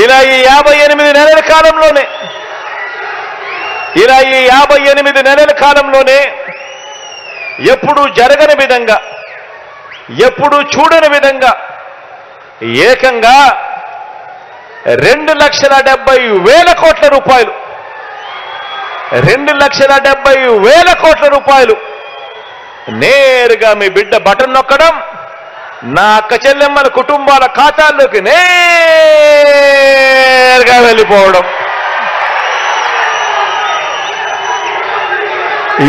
ఇలా ఈ 58 నెలల కాలంలోనే ఎప్పుడు జరగని విధంగా, ఎప్పుడు చూడని విధంగా ఏకంగా 2,70,000 కోట్ల రూపాయలు, 2,70,000 కోట్ల రూపాయలు నేరుగా మీ బిడ్డ బటన్ నొక్కడం, నా అక్క చెల్లెమ్మల కుటుంబాల ఖాతాల్లోకి నేరుగా వెళ్ళిపోవడం.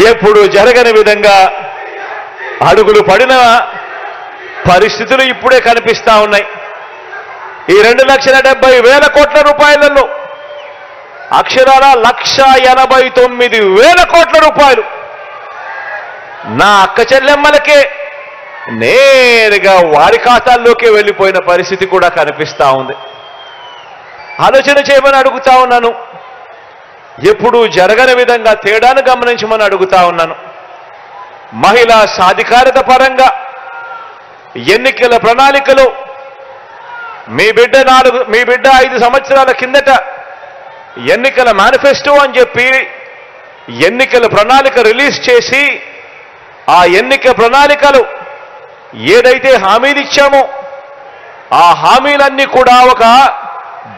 ఎప్పుడు జరగని విధంగా అడుగులు పడిన పరిస్థితులు ఇప్పుడే కనిపిస్తా ఉన్నాయి. ఈ 2,70,000 కోట్ల రూపాయలలో అక్షరాల 1,89,000 కోట్ల రూపాయలు నా అక్క చెల్లెమ్మలకే నేరుగా వారి ఖాతాల్లోకి వెళ్ళిపోయిన పరిస్థితి కూడా కనిపిస్తా ఉంది. ఆలోచన చేయమని అడుగుతా ఉన్నాను. ఎప్పుడు జరగని విధంగా తేడాను గమనించమని అడుగుతా ఉన్నాను. మహిళా సాధికారత పరంగా ఎన్నికల ప్రణాళికలో మీ బిడ్డ 5 సంవత్సరాల కిందట ఎన్నికల మేనిఫెస్టో అని చెప్పి ఎన్నికల ప్రణాళిక రిలీజ్ చేసి, ఆ ఎన్నిక ప్రణాళికలు ఏదైతే హామీలు ఇచ్చామో ఆ హామీలన్నీ కూడా ఒక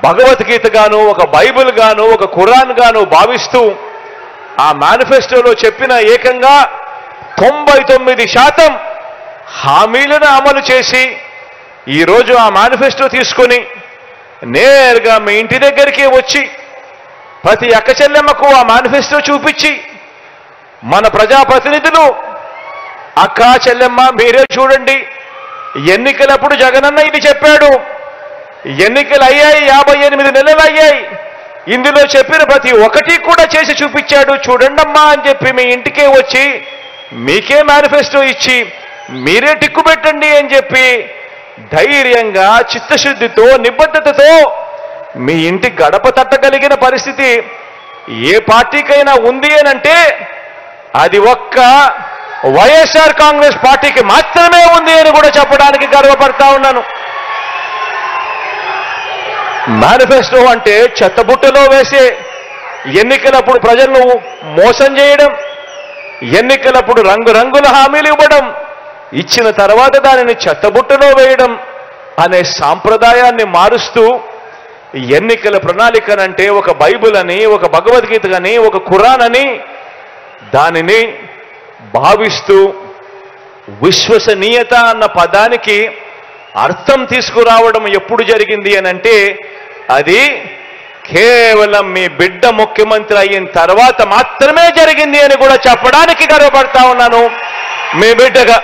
భగవద్గీత గాను, ఒక బైబిల్ గాను, ఒక ఖురాన్ గాను భావిస్తూ ఆ మేనిఫెస్టోలో చెప్పిన ఏకంగా 99% హామీలను అమలు చేసి ఈరోజు ఆ మేనిఫెస్టో తీసుకొని నేరుగా మీ ఇంటి దగ్గరికి వచ్చి ప్రతి అక్క చెల్లెమ్మకు ఆ మేనిఫెస్టో చూపించి మన ప్రజాప్రతినిధులు అక్క చెల్లెమ్మ మీరే చూడండి, ఎన్నికలప్పుడు జగనన్న ఇది చెప్పాడు, ఎన్నికలు అయ్యాయి, 58 నెలలు అయ్యాయి, ఇందులో చెప్పిన ప్రతి ఒక్కటి కూడా చేసి చూపించాడు చూడండమ్మా అని చెప్పి మీ ఇంటికే వచ్చి మీకే మేనిఫెస్టో ఇచ్చి మీరే టిక్కు పెట్టండి అని చెప్పి ధైర్యంగా, చిత్తశుద్ధితో, నిబద్ధతతో మీ ఇంటి గడప తట్టగలిగిన పరిస్థితి ఏ పార్టీకైనా ఉంది అనంటే అది ఒక్క వైఎస్ఆర్ కాంగ్రెస్ పార్టీకి మాత్రమే ఉంది అని కూడా చెప్పడానికి గర్వపడతా ఉన్నాను. మేనిఫెస్టో అంటే చెత్తబుట్టలో వేసే, ఎన్నికలప్పుడు ప్రజలను మోసం చేయడం, ఎన్నికలప్పుడు రంగురంగుల హామీలు ఇవ్వడం, ఇచ్చిన తర్వాత దానిని చెత్తబుట్టలో వేయడం అనే సాంప్రదాయాన్ని మారుస్తూ ఎన్నికల ప్రణాళికనంటే ఒక బైబిల్ అని, ఒక భగవద్గీత అని, ఒక ఖురాన్ అని దానిని భావిస్తూ విశ్వసనీయత అన్న పదానికి అర్థం తీసుకురావడం ఎప్పుడు జరిగింది అనంటే అది కేవలం మీ బిడ్డ ముఖ్యమంత్రి అయిన తర్వాత మాత్రమే జరిగింది అని కూడా చెప్పడానికి గర్వపడతా ఉన్నాను మీ బిడ్డగా.